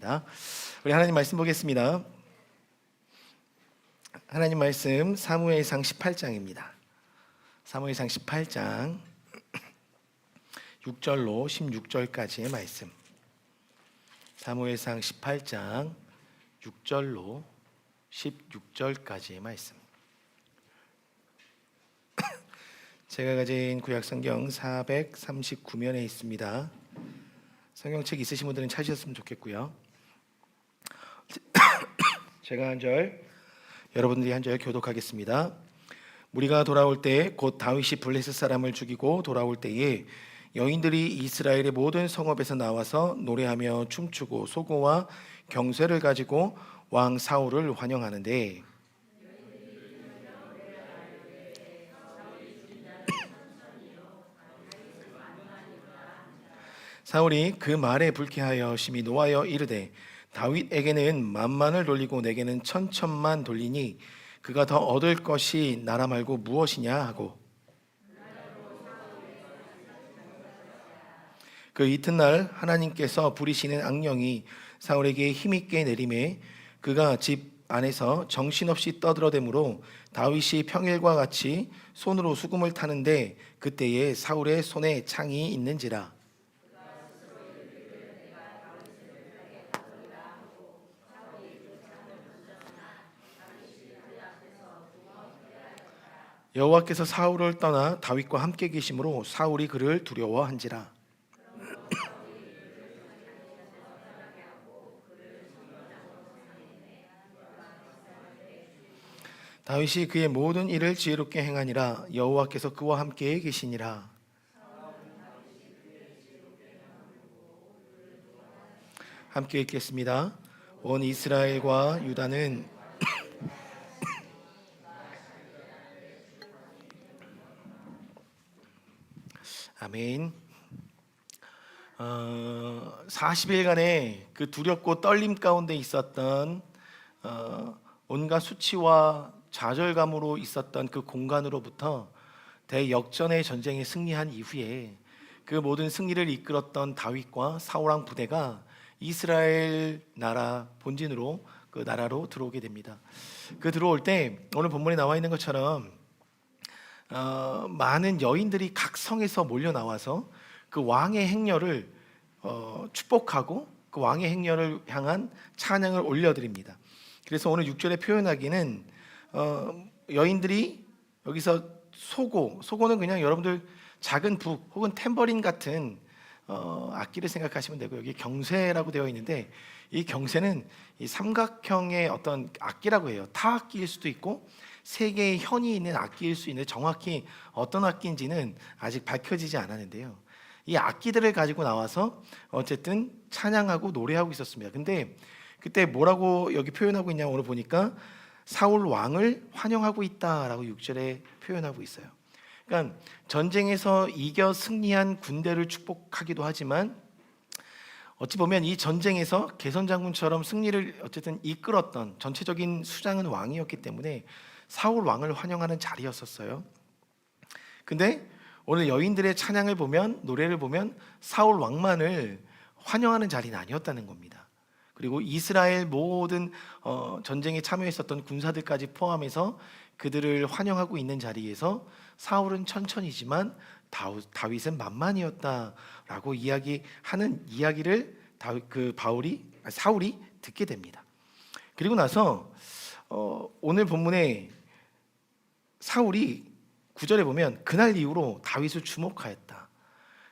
하겠습니다. 우리 하나님 말씀 보겠습니다. 하나님 말씀 사무엘상 18장입니다. 사무엘상 18장 6절로 16절까지의 말씀. 사무엘상 18장 6절로 16절까지의 말씀. 제가 가진 구약성경 439면에 있습니다. 성경책 있으신 분들은 찾으셨으면 좋겠고요. 제가 한 절, 여러분들이 한 절 교독하겠습니다. 무리가 돌아올 때 곧 다윗이 블레셋 사람을 죽이고 돌아올 때에 여인들이 이스라엘의 모든 성읍에서 나와서 노래하며 춤추고 소고와 경쇠를 가지고 왕 사울을 환영하는데, 사울이 그 말에 불쾌하여 심히 노하여 이르되 다윗에게는 만만을 돌리고 내게는 천천만 돌리니 그가 더 얻을 것이 나라 말고 무엇이냐 하고, 그 이튿날 하나님께서 부리시는 악령이 사울에게 힘있게 내림에 그가 집 안에서 정신없이 떠들어대므로 다윗이 평일과 같이 손으로 수금을 타는데 그때에 사울의 손에 창이 있는지라. 여호와께서 사울을 떠나 다윗과 함께 계심으로 사울이 그를 두려워한지라. 다윗이 그의 모든 일을 지혜롭게 행하니라. 여호와께서 그와 함께 계시니라. 함께 읽겠습니다. 온 이스라엘과 유다는 아멘. 40일간의 그 두렵고 떨림 가운데 있었던 온갖 수치와 좌절감으로 있었던 그 공간으로부터 대역전의 전쟁에 승리한 이후에 그 모든 승리를 이끌었던 다윗과 사울왕 부대가 이스라엘 나라 본진으로, 그 나라로 들어오게 됩니다. 그 들어올 때 오늘 본문에 나와 있는 것처럼 많은 여인들이 각 성에서 몰려 나와서 그 왕의 행렬을 축복하고 그 왕의 행렬을 향한 찬양을 올려드립니다. 그래서 오늘 6절에 표현하기는 여인들이 여기서 소고는 그냥 여러분들 작은 북 혹은 탬버린 같은 악기를 생각하시면 되고, 여기 경쇠라고 되어 있는데 이 경쇠는 이 삼각형의 어떤 악기라고 해요. 타악기일 수도 있고 세 개의 현이 있는 악기일 수 있는데 정확히 어떤 악기인지는 아직 밝혀지지 않았는데요. 이 악기들을 가지고 나와서 어쨌든 찬양하고 노래하고 있었습니다. 근데 그때 뭐라고 여기 표현하고 있냐, 오늘 보니까 사울 왕을 환영하고 있다라고 6절에 표현하고 있어요. 그러니까 전쟁에서 이겨 승리한 군대를 축복하기도 하지만 어찌 보면 이 전쟁에서 개선 장군처럼 승리를 어쨌든 이끌었던 전체적인 수장은 왕이었기 때문에 사울 왕을 환영하는 자리였었어요. 근데 오늘 여인들의 찬양을 보면, 노래를 보면 사울 왕만을 환영하는 자리는 아니었다는 겁니다. 그리고 이스라엘 모든 전쟁에 참여했었던 군사들까지 포함해서 그들을 환영하고 있는 자리에서 사울은 천천히지만 다윗은 만만이었다라고 이야기하는 이야기를 사울이 듣게 됩니다. 그리고 나서 오늘 본문에 사울이 9절에 보면 그날 이후로 다윗을 주목하였다.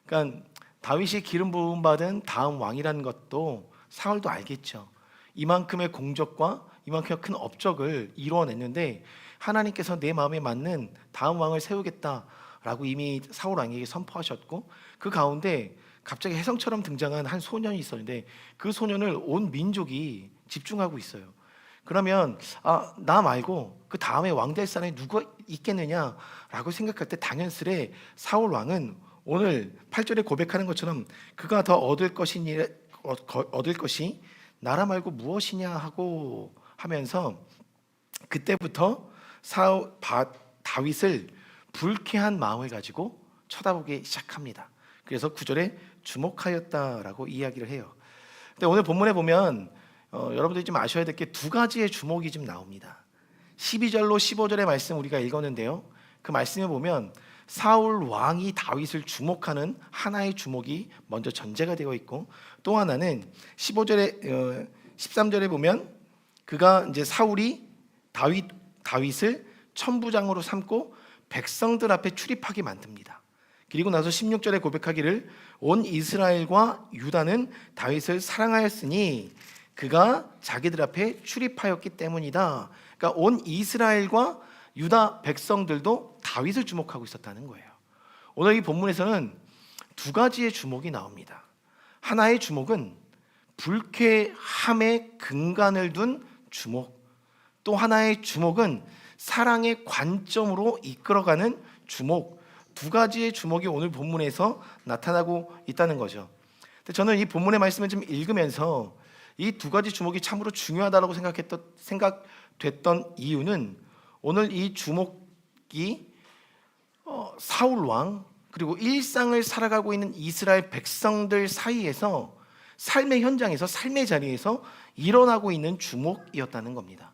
그러니까 다윗이 기름 부음 받은 다음 왕이라는 것도 사울도 알겠죠. 이만큼의 공적과 이만큼의 큰 업적을 이루어냈는데 하나님께서 내 마음에 맞는 다음 왕을 세우겠다라고 이미 사울 왕에게 선포하셨고, 그 가운데 갑자기 혜성처럼 등장한 한 소년이 있었는데 그 소년을 온 민족이 집중하고 있어요. 그러면 나 말고 그 다음에 왕 될 사람이 누가 있겠느냐라고 생각할 때 당연스레 사울 왕은 오늘 8절에 고백하는 것처럼 그가 더 얻을 것이 나라 말고 무엇이냐 하고 하면서 그때부터 다윗을 불쾌한 마음을 가지고 쳐다보기 시작합니다. 그래서 9절에 주목하였다라고 이야기를 해요. 근데 오늘 본문에 보면 여러분들이 좀 아셔야 될 게 두 가지의 주목이 좀 나옵니다. 12절로 15절의 말씀 우리가 읽었는데요. 그 말씀에 보면 사울 왕이 다윗을 주목하는 하나의 주목이 먼저 전제가 되어 있고, 또 하나는 15절에 13절에 보면 그가 이제 사울이 다윗을 천부장으로 삼고 백성들 앞에 출입하게 만듭니다. 그리고 나서 16절에 고백하기를 온 이스라엘과 유다는 다윗을 사랑하였으니 그가 자기들 앞에 출입하였기 때문이다. 그러니까 온 이스라엘과 유다 백성들도 다윗을 주목하고 있었다는 거예요. 오늘 이 본문에서는 두 가지의 주목이 나옵니다. 하나의 주목은 불쾌함의 근간을 둔 주목, 또 하나의 주목은 사랑의 관점으로 이끌어가는 주목, 두 가지의 주목이 오늘 본문에서 나타나고 있다는 거죠. 근데 저는 이 본문의 말씀을 좀 읽으면서 이 두 가지 주목이 참으로 중요하다고 생각됐던 이유는 오늘 이 주목이 사울 왕 그리고 일상을 살아가고 있는 이스라엘 백성들 사이에서 삶의 현장에서 삶의 자리에서 일어나고 있는 주목이었다는 겁니다.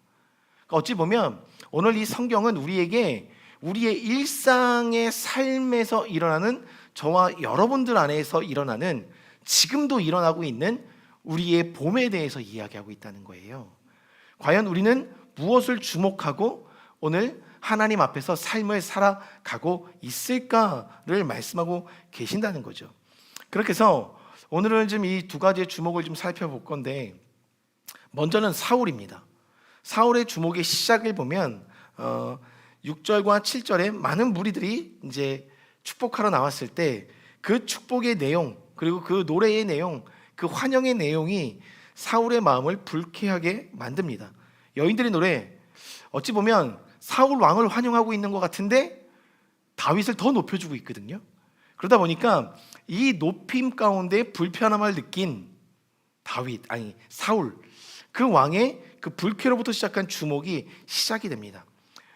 그러니까 어찌 보면 오늘 이 성경은 우리에게 우리의 일상의 삶에서 일어나는 저와 여러분들 안에서 일어나는 지금도 일어나고 있는 우리의 봄에 대해서 이야기하고 있다는 거예요. 과연 우리는 무엇을 주목하고 오늘 하나님 앞에서 삶을 살아가고 있을까를 말씀하고 계신다는 거죠. 그렇게 해서 오늘은 좀 이 두 가지의 주목을 좀 살펴볼 건데, 먼저는 사울입니다. 사울의 주목의 시작을 보면 6절과 7절에 많은 무리들이 이제 축복하러 나왔을 때 그 축복의 내용, 그리고 그 노래의 내용, 그 환영의 내용이 사울의 마음을 불쾌하게 만듭니다. 여인들의 노래, 어찌 보면 사울 왕을 환영하고 있는 것 같은데 다윗을 더 높여주고 있거든요. 그러다 보니까 이 높임 가운데 불편함을 느낀 사울, 그 왕의 그 불쾌로부터 시작한 주목이 시작이 됩니다.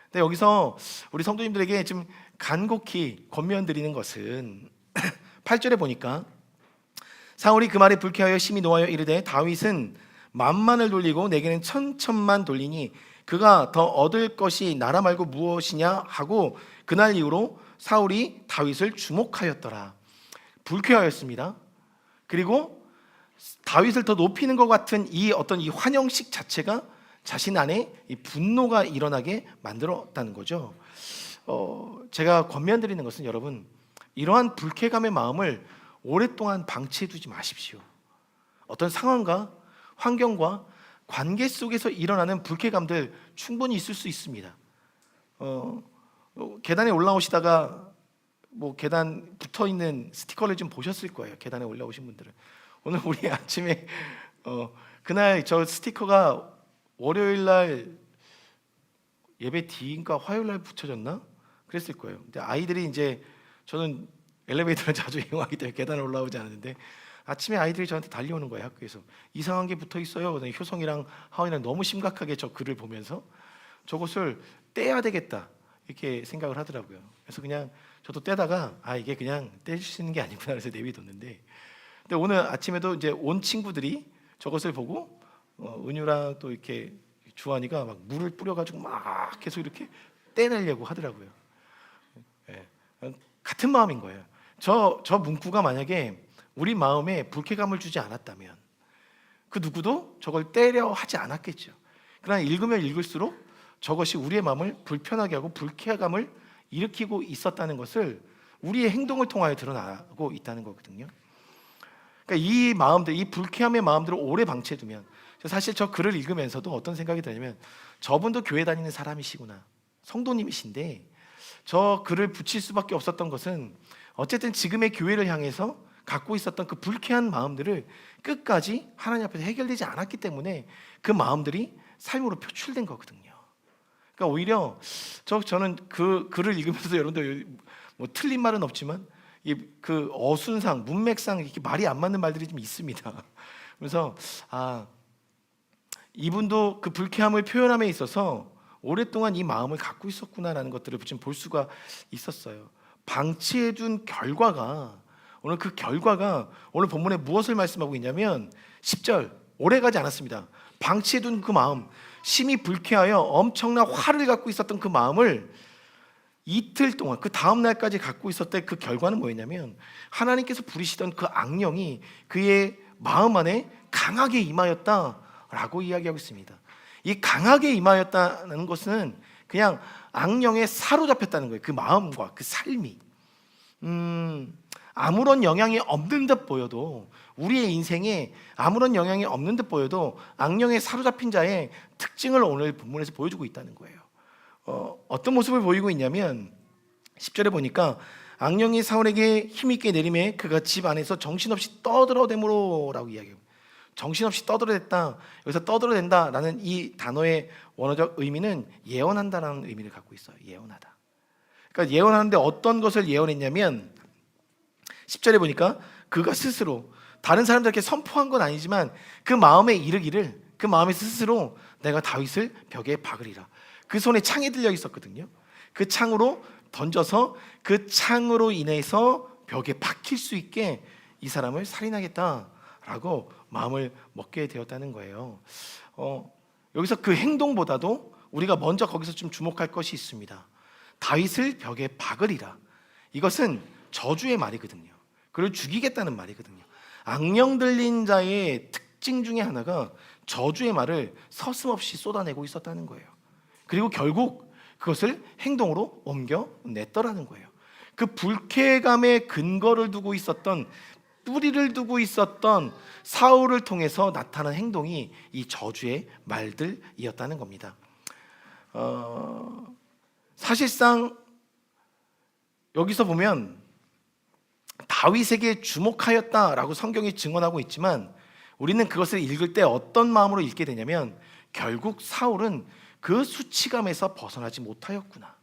근데 여기서 우리 성도님들에게 좀 간곡히 권면드리는 것은 8절에 보니까 사울이 그 말에 불쾌하여 심히 노하여 이르되 다윗은 만만을 돌리고 내게는 천천만 돌리니 그가 더 얻을 것이 나라 말고 무엇이냐 하고 그날 이후로 사울이 다윗을 주목하였더라. 불쾌하였습니다. 그리고 다윗을 더 높이는 것 같은 이 환영식 자체가 자신 안에 이 분노가 일어나게 만들었다는 거죠. 제가 권면드리는 것은 여러분, 이러한 불쾌감의 마음을 오랫동안 방치해두지 마십시오. 어떤 상황과 환경과 관계 속에서 일어나는 불쾌감들 충분히 있을 수 있습니다. 계단에 올라오시다가 계단 붙어있는 스티커를 좀 보셨을 거예요. 계단에 올라오신 분들은. 오늘 우리 아침에 그날 저 스티커가 월요일날 예배 뒤인가 화요일날 붙여졌나? 그랬을 거예요. 근데 아이들이 이제, 저는 엘리베이터를 자주 이용하기 때문에 계단을 올라오지 않는데 아침에 아이들이 저한테 달려오는 거예요. 학교에서 이상한 게 붙어 있어요. 효성이랑 하원이랑 너무 심각하게 저 글을 보면서 저것을 떼야 되겠다 이렇게 생각을 하더라고요. 그래서 그냥 저도 떼다가 이게 그냥 뗄 수 있는 게 아니구나 그래서 내비뒀는데, 근데 오늘 아침에도 이제 온 친구들이 저것을 보고 은유랑 또 이렇게 주환이가 막 물을 뿌려가지고 막 계속 이렇게 떼내려고 하더라고요. 네. 같은 마음인 거예요. 저 문구가 만약에 우리 마음에 불쾌감을 주지 않았다면 그 누구도 저걸 떼려 하지 않았겠죠. 그러나 읽으면 읽을수록 저것이 우리의 마음을 불편하게 하고 불쾌감을 일으키고 있었다는 것을 우리의 행동을 통하여 드러나고 있다는 거거든요. 그러니까 이 마음들, 이 불쾌함의 마음들을 오래 방치해두면, 사실 저 글을 읽으면서도 어떤 생각이 드냐면 저분도 교회 다니는 사람이시구나, 성도님이신데 저 글을 붙일 수밖에 없었던 것은 어쨌든 지금의 교회를 향해서 갖고 있었던 그 불쾌한 마음들을 끝까지 하나님 앞에서 해결되지 않았기 때문에 그 마음들이 삶으로 표출된 거거든요. 그러니까 오히려 저는 그 글을 읽으면서 여러분들 틀린 말은 없지만 그 어순상, 문맥상 이렇게 말이 안 맞는 말들이 좀 있습니다. 그래서 이분도 그 불쾌함을 표현함에 있어서 오랫동안 이 마음을 갖고 있었구나라는 것들을 좀 볼 수가 있었어요. 방치해둔 결과가, 오늘 그 결과가 오늘 본문에 무엇을 말씀하고 있냐면 10절 오래가지 않았습니다. 방치해둔 그 마음, 심히 불쾌하여 엄청난 화를 갖고 있었던 그 마음을 이틀 동안 그 다음 날까지 갖고 있었던 그 결과는 뭐였냐면 하나님께서 부리시던 그 악령이 그의 마음 안에 강하게 임하였다라고 이야기하고 있습니다. 이 강하게 임하였다는 것은 그냥 악령에 사로잡혔다는 거예요. 그 마음과 그 삶이 아무런 영향이 없는 듯 보여도, 우리의 인생에 아무런 영향이 없는 듯 보여도 악령에 사로잡힌 자의 특징을 오늘 본문에서 보여주고 있다는 거예요. 어떤 모습을 보이고 있냐면 10절에 보니까 악령이 사울에게 힘있게 내림에 그가 집 안에서 정신없이 떠들어대므로 라고 이야기해요. 정신없이 떠들어댔다. 여기서 떠들어댄다라는 이 단어의 원어적 의미는 예언한다라는 의미를 갖고 있어요. 예언하다. 그러니까 예언하는데 어떤 것을 예언했냐면 10절에 보니까 그가 스스로 다른 사람들에게 선포한 건 아니지만 그 마음에 이르기를, 그 마음에 스스로 내가 다윗을 벽에 박으리라. 그 손에 창이 들려 있었거든요. 그 창으로 던져서 그 창으로 인해서 벽에 박힐 수 있게 이 사람을 살인하겠다라고 마음을 먹게 되었다는 거예요. 여기서 그 행동보다도 우리가 먼저 거기서 좀 주목할 것이 있습니다. 다윗을 벽에 박으리라. 이것은 저주의 말이거든요. 그를 죽이겠다는 말이거든요. 악령 들린 자의 특징 중에 하나가 저주의 말을 서슴없이 쏟아내고 있었다는 거예요. 그리고 결국 그것을 행동으로 옮겨냈더라는 거예요. 그 불쾌감의 근거를 두고 있었던, 뿌리를 두고 있었던 사울을 통해서 나타난 행동이 이 저주의 말들이었다는 겁니다. 사실상 여기서 보면 다윗에게 주목하였다라고 성경이 증언하고 있지만 우리는 그것을 읽을 때 어떤 마음으로 읽게 되냐면 결국 사울은 그 수치감에서 벗어나지 못하였구나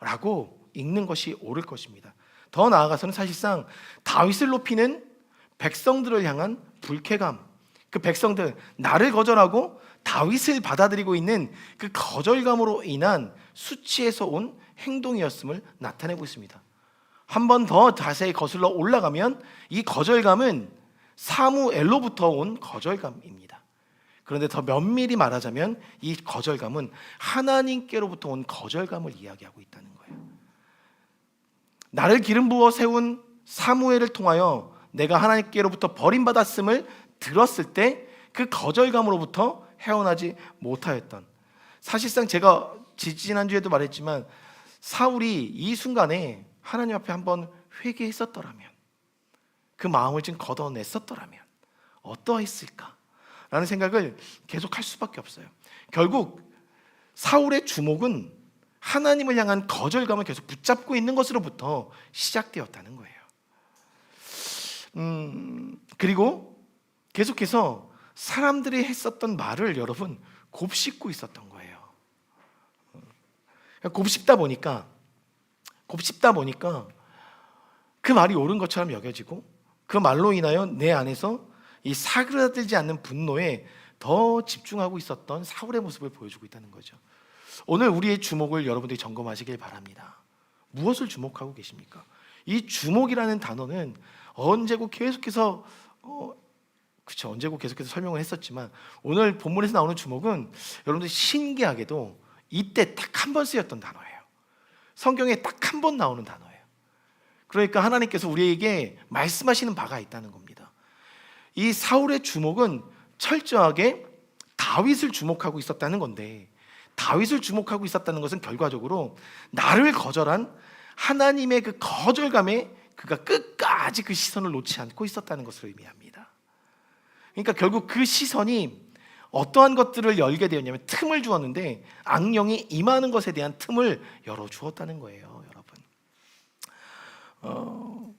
라고 읽는 것이 옳을 것입니다. 더 나아가서는 사실상 다윗을 높이는 백성들을 향한 불쾌감, 그 백성들, 나를 거절하고 다윗을 받아들이고 있는 그 거절감으로 인한 수치에서 온 행동이었음을 나타내고 있습니다. 한 번 더 자세히 거슬러 올라가면 이 거절감은 사무엘로부터 온 거절감입니다. 그런데 더 면밀히 말하자면 이 거절감은 하나님께로부터 온 거절감을 이야기하고 있다는 거예요. 나를 기름 부어 세운 사무엘을 통하여 내가 하나님께로부터 버림받았음을 들었을 때 그 거절감으로부터 헤어나지 못하였던, 사실상 제가 지난주에도 말했지만 사울이 이 순간에 하나님 앞에 한번 회개했었더라면, 그 마음을 좀 걷어냈었더라면 어떠했을까라는 생각을 계속 할 수밖에 없어요. 결국 사울의 주목은 하나님을 향한 거절감을 계속 붙잡고 있는 것으로부터 시작되었다는 거예요. 그리고 계속해서 사람들이 했었던 말을 여러분 곱씹고 있었던 거예요. 곱씹다 보니까 그 말이 옳은 것처럼 여겨지고 그 말로 인하여 내 안에서 이 사그라들지 않는 분노에 더 집중하고 있었던 사울의 모습을 보여주고 있다는 거죠. 오늘 우리의 주목을 여러분들이 점검하시길 바랍니다. 무엇을 주목하고 계십니까? 이 주목이라는 단어는 언제고 계속해서 설명을 했었지만 오늘 본문에서 나오는 주목은 여러분들 신기하게도 이때 딱 한 번 쓰였던 단어예요. 성경에 딱 한 번 나오는 단어예요. 그러니까 하나님께서 우리에게 말씀하시는 바가 있다는 겁니다. 이 사울의 주목은 철저하게 다윗을 주목하고 있었다는 건데, 다윗을 주목하고 있었다는 것은 결과적으로 나를 거절한 하나님의 그 거절감에 그가 끝까지 그 시선을 놓지 않고 있었다는 것을 의미합니다. 그러니까 결국 그 시선이 어떠한 것들을 열게 되었냐면 틈을 주었는데 악령이 임하는 것에 대한 틈을 열어주었다는 거예요, 여러분.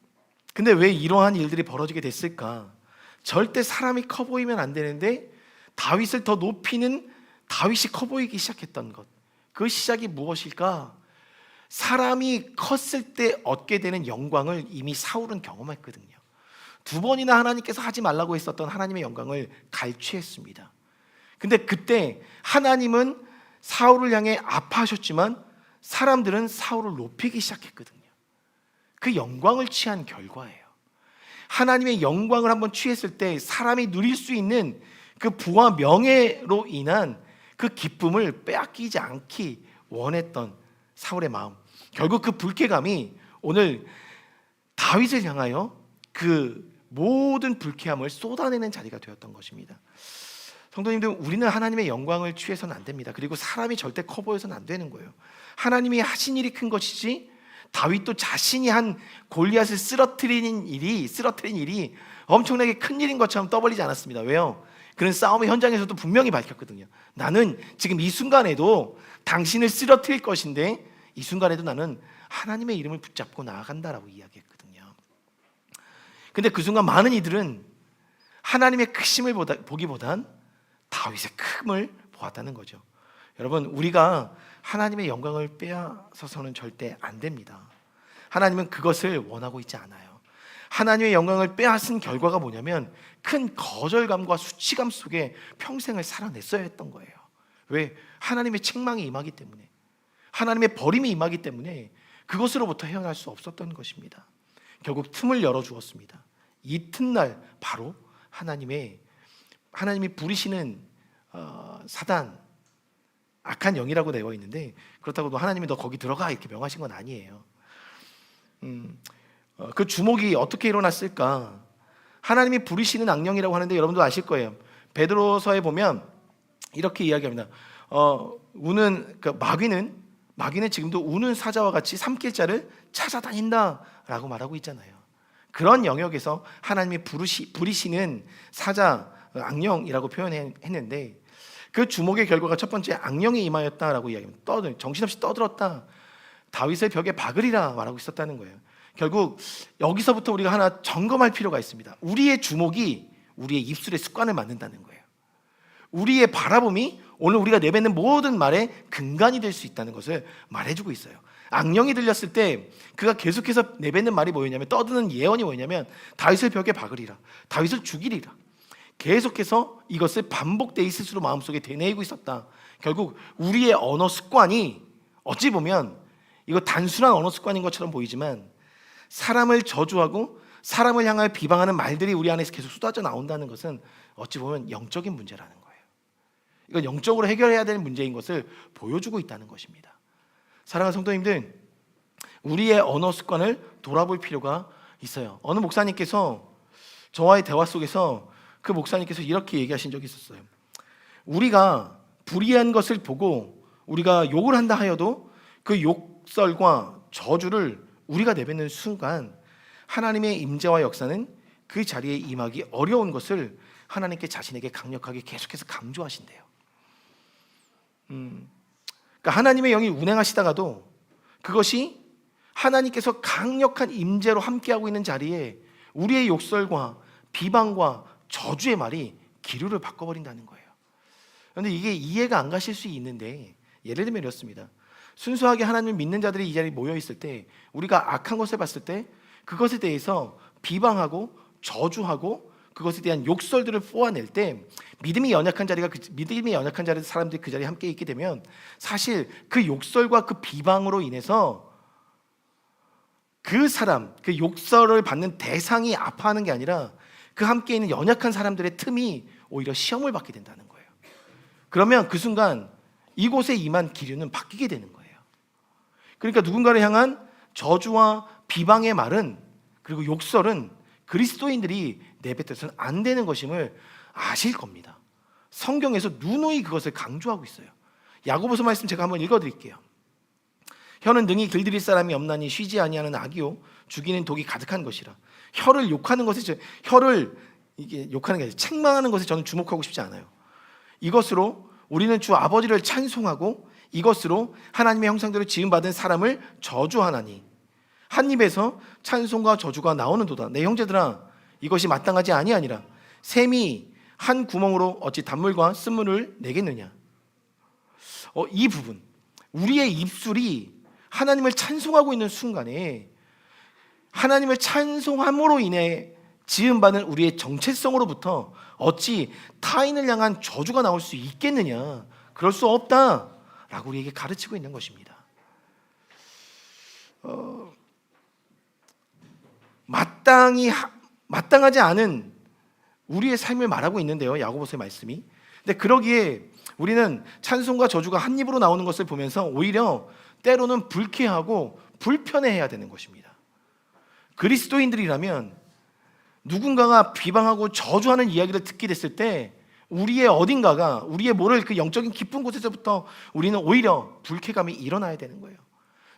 근데 왜 이러한 일들이 벌어지게 됐을까? 절대 사람이 커 보이면 안 되는데 다윗을 더 높이는 다윗이 커 보이기 시작했던 것, 그 시작이 무엇일까? 사람이 컸을 때 얻게 되는 영광을 이미 사울은 경험했거든요. 2번이나 하나님께서 하지 말라고 했었던 하나님의 영광을 갈취했습니다. 근데 그때 하나님은 사울을 향해 아파하셨지만 사람들은 사울을 높이기 시작했거든요. 그 영광을 취한 결과예요. 하나님의 영광을 한번 취했을 때 사람이 누릴 수 있는 그 부와 명예로 인한 그 기쁨을 빼앗기지 않기 원했던 사울의 마음, 결국 그 불쾌감이 오늘 다윗을 향하여 그 모든 불쾌함을 쏟아내는 자리가 되었던 것입니다. 성도님들, 우리는 하나님의 영광을 취해서는 안 됩니다. 그리고 사람이 절대 커 보여서는 안 되는 거예요. 하나님이 하신 일이 큰 것이지, 다윗도 자신이 한 골리앗을 쓰러뜨린 일이 엄청나게 큰 일인 것처럼 떠벌리지 않았습니다. 왜요? 그런 싸움의 현장에서도 분명히 밝혔거든요. 나는 지금 이 순간에도 당신을 쓰러뜨릴 것인데 이 순간에도 나는 하나님의 이름을 붙잡고 나아간다라고 이야기했거든요. 근데 그 순간 많은 이들은 하나님의 크심을 보기보단 다윗의 큼을 보았다는 거죠. 여러분, 우리가 하나님의 영광을 빼앗아서는 절대 안 됩니다. 하나님은 그것을 원하고 있지 않아요. 하나님의 영광을 빼앗은 결과가 뭐냐면 큰 거절감과 수치감 속에 평생을 살아냈어야 했던 거예요. 왜? 하나님의 책망이 임하기 때문에, 하나님의 버림이 임하기 때문에 그것으로부터 헤어날 수 없었던 것입니다. 결국 틈을 열어주었습니다. 이 틈날 바로 하나님이 부리시는 사단, 악한 영이라고 되어 있는데, 그렇다고 하나님이 너 거기 들어가 이렇게 명하신 건 아니에요. 그 주목이 어떻게 일어났을까? 하나님이 부리시는 악령이라고 하는데 여러분도 아실 거예요. 베드로서에 보면 이렇게 이야기합니다. 우는 그 마귀는 지금도 우는 사자와 같이 삼킬 자를 찾아다닌다라고 말하고 있잖아요. 그런 영역에서 하나님이 부리시는 사자, 악령이라고 표현했는데, 그 주목의 결과가 첫 번째 악령이 임하였다라고 이야기합니다. 정신없이 떠들었다. 다윗의 벽에 박으리라 말하고 있었다는 거예요. 결국 여기서부터 우리가 하나 점검할 필요가 있습니다. 우리의 주목이 우리의 입술의 습관을 만든다는 거예요. 우리의 바라봄이 오늘 우리가 내뱉는 모든 말의 근간이 될 수 있다는 것을 말해주고 있어요. 악령이 들렸을 때 그가 계속해서 내뱉는 말이 뭐였냐면, 떠드는 예언이 뭐였냐면 다윗을 벽에 박으리라, 다윗을 죽이리라. 계속해서 이것을 반복되이 스스로 마음속에 되뇌이고 있었다. 결국 우리의 언어 습관이 어찌 보면 이거 단순한 언어 습관인 것처럼 보이지만 사람을 저주하고 사람을 향하여 비방하는 말들이 우리 안에서 계속 쏟아져 나온다는 것은 어찌 보면 영적인 문제라는 거예요. 이건 영적으로 해결해야 될 문제인 것을 보여주고 있다는 것입니다. 사랑하는 성도님들, 우리의 언어 습관을 돌아볼 필요가 있어요. 어느 목사님께서 저와의 대화 속에서 그 목사님께서 이렇게 얘기하신 적이 있었어요. 우리가 불의한 것을 보고 우리가 욕을 한다 하여도 그 욕설과 저주를 우리가 내뱉는 순간 하나님의 임재와 역사는 그 자리에 임하기 어려운 것을 하나님께 자신에게 강력하게 계속해서 강조하신대요. 그러니까 하나님의 영이 운행하시다가도 그것이 하나님께서 강력한 임재로 함께하고 있는 자리에 우리의 욕설과 비방과 저주의 말이 기류를 바꿔버린다는 거예요. 그런데 이게 이해가 안 가실 수 있는데, 예를 들면 이렇습니다. 순수하게 하나님을 믿는 자들이 이 자리에 모여있을 때 우리가 악한 것을 봤을 때 그것에 대해서 비방하고 저주하고 그것에 대한 욕설들을 뽑아낼 때 믿음이 연약한 사람들이 그 자리에 함께 있게 되면 사실 그 욕설과 그 비방으로 인해서 그 사람, 그 욕설을 받는 대상이 아파하는 게 아니라 그 함께 있는 연약한 사람들의 틈이 오히려 시험을 받게 된다는 거예요. 그러면 그 순간 이곳에 임한 기류는 바뀌게 되는 거예요. 그러니까 누군가를 향한 저주와 비방의 말은, 그리고 욕설은 그리스도인들이 내뱉어서는 안 되는 것임을 아실 겁니다. 성경에서 누누이 그것을 강조하고 있어요. 야고보서 말씀 제가 한번 읽어드릴게요. 혀는 능히 길들일 사람이 없나니 쉬지 아니하는 악이요 죽이는 독이 가득한 것이라. 혀를 욕하는 것에, 혀를 이게 욕하는 게 아니라 책망하는 것에 저는 주목하고 싶지 않아요. 이것으로 우리는 주 아버지를 찬송하고 이것으로 하나님의 형상대로 지음받은 사람을 저주하나니 한 입에서 찬송과 저주가 나오는도다. 내 형제들아, 이것이 마땅하지 아니하니라. 샘이 한 구멍으로 어찌 단물과 쓴물을 내겠느냐. 이 부분, 우리의 입술이 하나님을 찬송하고 있는 순간에 하나님을 찬송함으로 인해 지음받은 우리의 정체성으로부터 어찌 타인을 향한 저주가 나올 수 있겠느냐. 그럴 수 없다라고 우리에게 가르치고 있는 것입니다. 마땅히 마땅하지 않은 우리의 삶을 말하고 있는데요, 야고보서의 말씀이. 근데 그러기에 우리는 찬송과 저주가 한 입으로 나오는 것을 보면서 오히려 때로는 불쾌하고 불편해해야 되는 것입니다. 그리스도인들이라면 누군가가 비방하고 저주하는 이야기를 듣게 됐을 때 우리의 어딘가가, 우리의 모를 그 영적인 깊은 곳에서부터 우리는 오히려 불쾌감이 일어나야 되는 거예요.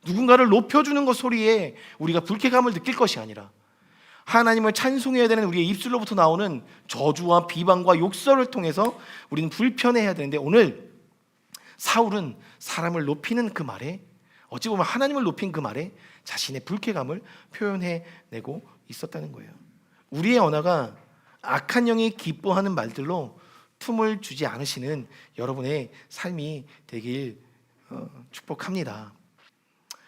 누군가를 높여주는 것 소리에 우리가 불쾌감을 느낄 것이 아니라 하나님을 찬송해야 되는 우리의 입술로부터 나오는 저주와 비방과 욕설을 통해서 우리는 불편해해야 되는데, 오늘 사울은 사람을 높이는 그 말에, 어찌 보면 하나님을 높인 그 말에 자신의 불쾌감을 표현해내고 있었다는 거예요. 우리의 언어가 악한 영이 기뻐하는 말들로 틈을 주지 않으시는 여러분의 삶이 되길 축복합니다.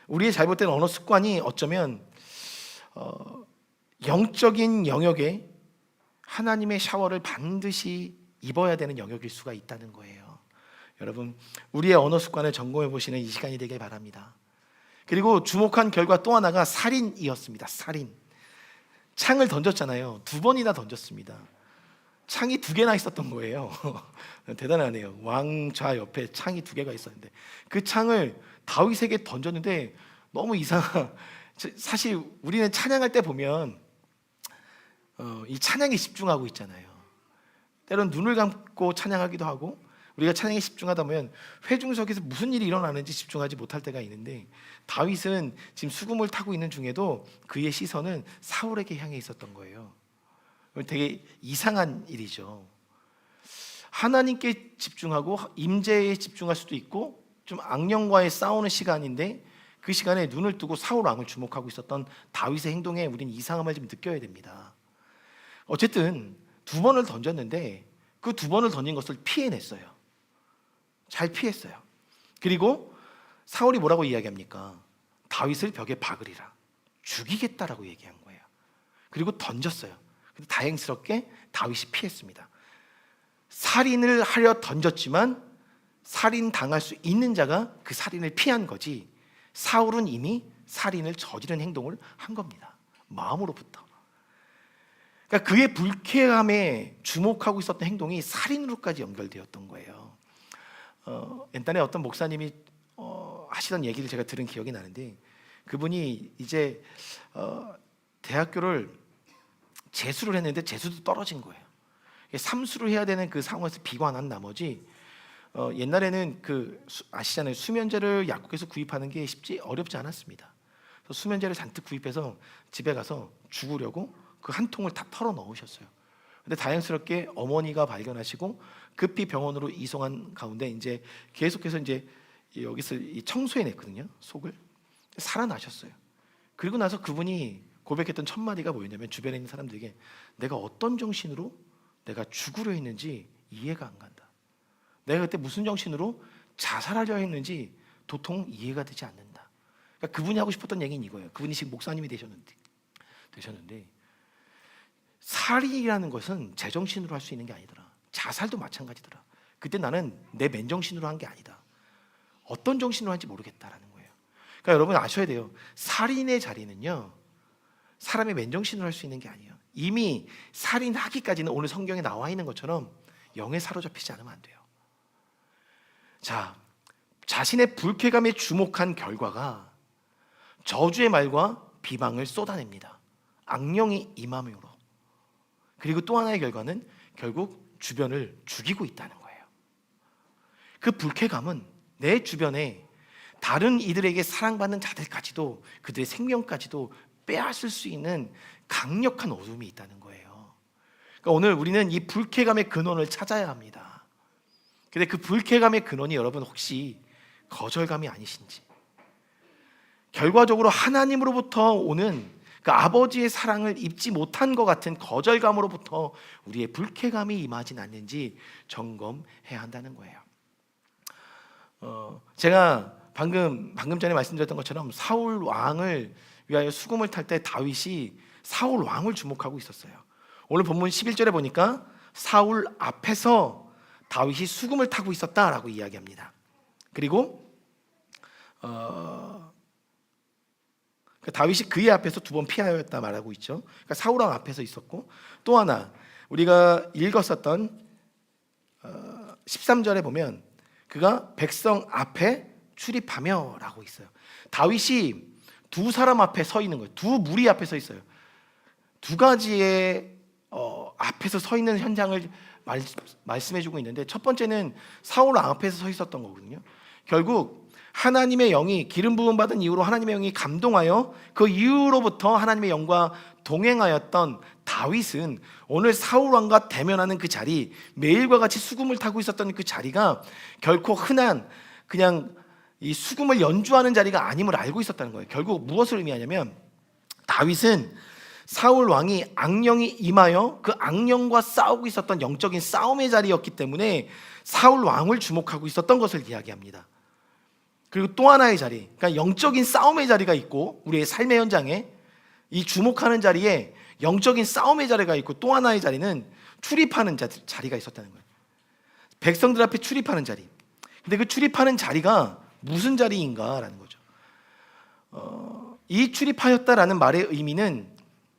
우리의 잘못된 언어 습관이 어쩌면 영적인 영역에 하나님의 샤워를 반드시 입어야 되는 영역일 수가 있다는 거예요. 여러분, 우리의 언어 습관을 점검해 보시는 이 시간이 되길 바랍니다. 그리고 주목한 결과 또 하나가 살인이었습니다. 살인. 창을 던졌잖아요. 2번이나 던졌습니다. 창이 2개나 있었던 거예요. 대단하네요. 왕좌 옆에 창이 2개가 있었는데 그 창을 다윗에게 던졌는데 너무 사실 우리는 찬양할 때 보면 이 찬양에 집중하고 있잖아요. 때론 눈을 감고 찬양하기도 하고, 우리가 찬양에 집중하다 보면 회중석에서 무슨 일이 일어나는지 집중하지 못할 때가 있는데, 다윗은 지금 수금을 타고 있는 중에도 그의 시선은 사울에게 향해 있었던 거예요. 되게 이상한 일이죠. 하나님께 집중하고 임재에 집중할 수도 있고, 좀 악령과의 싸우는 시간인데 그 시간에 눈을 뜨고 사울 왕을 주목하고 있었던 다윗의 행동에 우리는 이상함을 좀 느껴야 됩니다. 어쨌든 2번을 던졌는데 그 2번을 던진 것을 피해냈어요. 잘 피했어요. 그리고 사울이 뭐라고 이야기합니까? 다윗을 벽에 박으리라, 죽이겠다라고 얘기한 거예요. 그리고 던졌어요. 근데 다행스럽게 다윗이 피했습니다. 살인을 하려 던졌지만 살인 당할 수 있는 자가 그 살인을 피한 거지, 사울은 이미 살인을 저지른 행동을 한 겁니다. 마음으로부터. 그러니까 그의 불쾌함에 주목하고 있었던 행동이 살인으로까지 연결되었던 거예요. 옛날에 어떤 목사님이 하시던 얘기를 제가 들은 기억이 나는데, 그분이 이제 대학교를 재수를 했는데 재수도 떨어진 거예요. 삼수를 해야 되는 그 상황에서 비관한 나머지, 옛날에는 아시잖아요. 수면제를 약국에서 구입하는 게 어렵지 않았습니다. 그래서 수면제를 잔뜩 구입해서 집에 가서 죽으려고 그 한 통을 다 털어 넣으셨어요. 근데 다행스럽게 어머니가 발견하시고 급히 병원으로 이송한 가운데 이제 계속해서 이제 여기서 청소해냈거든요, 속을. 살아나셨어요. 그리고 나서 그분이 고백했던 첫 마디가 뭐였냐면, 주변에 있는 사람들에게 내가 어떤 정신으로 내가 죽으려 했는지 이해가 안 간다. 내가 그때 무슨 정신으로 자살하려 했는지 도통 이해가 되지 않는다. 그러니까 그분이 하고 싶었던 얘기는 이거예요. 그분이 지금 목사님이 되셨는데 살인이라는 것은 제정신으로 할 수 있는 게 아니더라. 자살도 마찬가지더라. 그때 나는 내 맨정신으로 한 게 아니다. 어떤 정신으로 한지 모르겠다라는 거예요. 그러니까 여러분 아셔야 돼요. 살인의 자리는요, 사람의 맨정신으로 할 수 있는 게 아니에요. 이미 살인하기까지는 오늘 성경에 나와 있는 것처럼 영에 사로잡히지 않으면 안 돼요. 자, 자신의 불쾌감에 주목한 결과가 저주의 말과 비방을 쏟아냅니다. 악령이 임함으로. 그리고 또 하나의 결과는 결국 주변을 죽이고 있다는 거예요. 그 불쾌감은 내 주변에 다른 이들에게 사랑받는 자들까지도, 그들의 생명까지도 빼앗을 수 있는 강력한 어둠이 있다는 거예요. 그러니까 오늘 우리는 이 불쾌감의 근원을 찾아야 합니다. 근데 그 불쾌감의 근원이 여러분 혹시 거절감이 아니신지, 결과적으로 하나님으로부터 오는 그 아버지의 사랑을 입지 못한 것 같은 거절감으로부터 우리의 불쾌감이 임하진 않는지 점검해야 한다는 거예요. 제가 방금 전에 말씀드렸던 것처럼 사울 왕을 위하여 수금을 탈 때 다윗이 사울 왕을 주목하고 있었어요. 오늘 본문 11절에 보니까 사울 앞에서 다윗이 수금을 타고 있었다라고 이야기합니다. 그리고 다윗이 그의 앞에서 2번 피하였다 말하고 있죠. 그러니까 사울 왕 앞에서 있었고, 또 하나 우리가 읽었었던 13절에 보면 그가 백성 앞에 출입하며라고 있어요. 다윗이 2 사람 앞에 서 있는 거예요. 2 무리 앞에 서 있어요. 2 가지의 앞에서 서 있는 현장을 말씀해주고 있는데, 첫 번째는 사울 왕 앞에서 서 있었던 거거든요. 결국 하나님의 영이 기름 부음 받은 이후로 하나님의 영이 감동하여 그 이후로부터 하나님의 영과 동행하였던 다윗은 오늘 사울 왕과 대면하는 그 자리, 매일과 같이 수금을 타고 있었던 그 자리가 결코 흔한 그냥 이 수금을 연주하는 자리가 아님을 알고 있었다는 거예요. 결국 무엇을 의미하냐면, 다윗은 사울 왕이 악령이 임하여 그 악령과 싸우고 있었던 영적인 싸움의 자리였기 때문에 사울 왕을 주목하고 있었던 것을 이야기합니다. 그리고 또 하나의 자리, 그러니까 영적인 싸움의 자리가 있고, 우리의 삶의 현장에 이 주목하는 자리에 영적인 싸움의 자리가 있고, 또 하나의 자리는 출입하는 자리가 있었다는 거예요. 백성들 앞에 출입하는 자리. 근데 그 출입하는 자리가 무슨 자리인가라는 거죠. 이 출입하였다라는 말의 의미는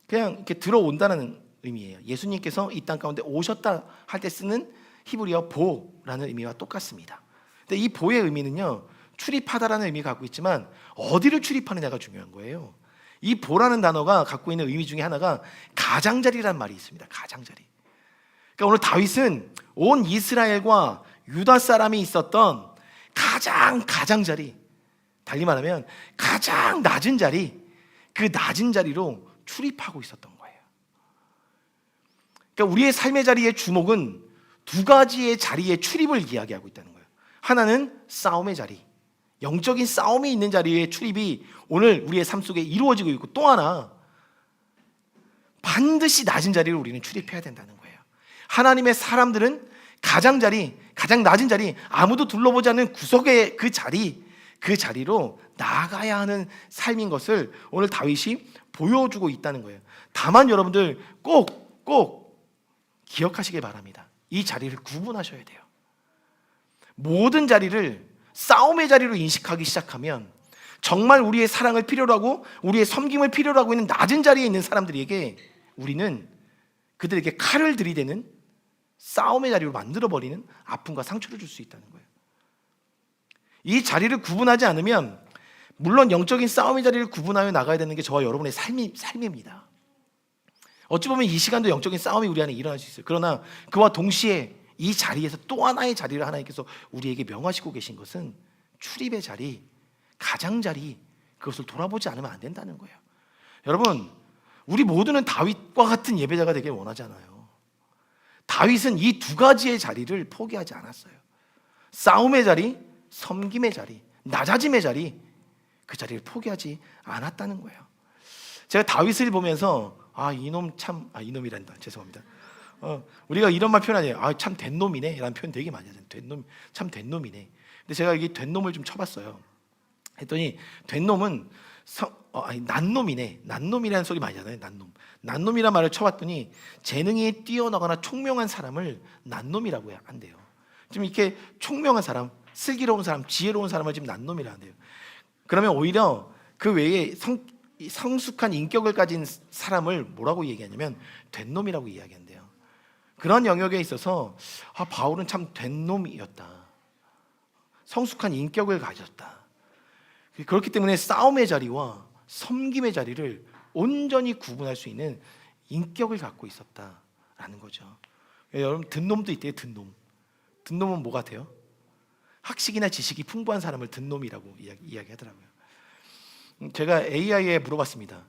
그냥 이렇게 들어온다는 의미예요. 예수님께서 이 땅 가운데 오셨다 할 때 쓰는 히브리어 보라는 의미와 똑같습니다. 근데 이 보의 의미는요, 출입하다라는 의미가 갖고 있지만 어디를 출입하느냐가 중요한 거예요. 이 보라는 단어가 갖고 있는 의미 중에 하나가 가장자리라는 말이 있습니다. 가장자리. 그러니까 오늘 다윗은 온 이스라엘과 유다 사람이 있었던 가장자리, 달리 말하면 가장 낮은 자리, 그 낮은 자리로 출입하고 있었던 거예요. 그러니까 우리의 삶의 자리의 주목은 2 가지의 자리의 출입을 이야기하고 있다는 거예요. 하나는 싸움의 자리, 영적인 싸움이 있는 자리의 출입이 오늘 우리의 삶 속에 이루어지고 있고, 또 하나 반드시 낮은 자리를 우리는 출입해야 된다는 거예요. 하나님의 사람들은 가장자리, 가장 낮은 자리, 아무도 둘러보지 않는 구석의 그 자리로 나아가야 하는 삶인 것을 오늘 다윗이 보여주고 있다는 거예요. 다만 여러분들 꼭 기억하시길 바랍니다. 이 자리를 구분하셔야 돼요. 모든 자리를 싸움의 자리로 인식하기 시작하면 정말 우리의 사랑을 필요로 하고 우리의 섬김을 필요로 하고 있는 낮은 자리에 있는 사람들에게 우리는 그들에게 칼을 들이대는 싸움의 자리로 만들어버리는 아픔과 상처를 줄 수 있다는 거예요. 이 자리를 구분하지 않으면, 물론 영적인 싸움의 자리를 구분하여 나가야 되는 게 저와 여러분의 삶입니다. 어찌 보면 이 시간도 영적인 싸움이 우리 안에 일어날 수 있어요. 그러나 그와 동시에 이 자리에서 또 하나의 자리를 하나님께서 우리에게 명하시고 계신 것은 출입의 자리, 가장자리, 그것을 돌아보지 않으면 안 된다는 거예요. 여러분, 우리 모두는 다윗과 같은 예배자가 되길 원하지 않아요. 다윗은 이 2 가지의 자리를 포기하지 않았어요. 싸움의 자리, 섬김의 자리, 낮아짐의 자리, 그 자리를 포기하지 않았다는 거예요. 제가 다윗을 보면서 이놈이란다. 죄송합니다. 우리가 이런 말 표현하잖아요. 참 된 놈이네 라는 표현 되게 많이 하잖아요. 참 된 놈이네. 근데 제가 이 된 놈을 좀 쳐봤어요. 했더니 된 놈은 난놈이네. 난놈이라는 소리 많이 하잖아요. 난놈이란 말을 쳐봤더니 재능이 뛰어나거나 총명한 사람을 난놈이라고 한대요. 좀 이렇게 총명한 사람, 슬기로운 사람, 지혜로운 사람을 지금 난놈이라 한대요. 그러면 오히려 그 외에 성숙한 인격을 가진 사람을 뭐라고 얘기하냐면 된 놈이라고 이야기한대요. 그런 영역에 있어서 바울은 참 된 놈이었다. 성숙한 인격을 가졌다. 그렇기 때문에 싸움의 자리와 섬김의 자리를 온전히 구분할 수 있는 인격을 갖고 있었다라는 거죠. 여러분, 든놈도 있대요. 든놈은 뭐 같아요? 학식이나 지식이 풍부한 사람을 든놈이라고 이야기하더라고요. 제가 AI에 물어봤습니다.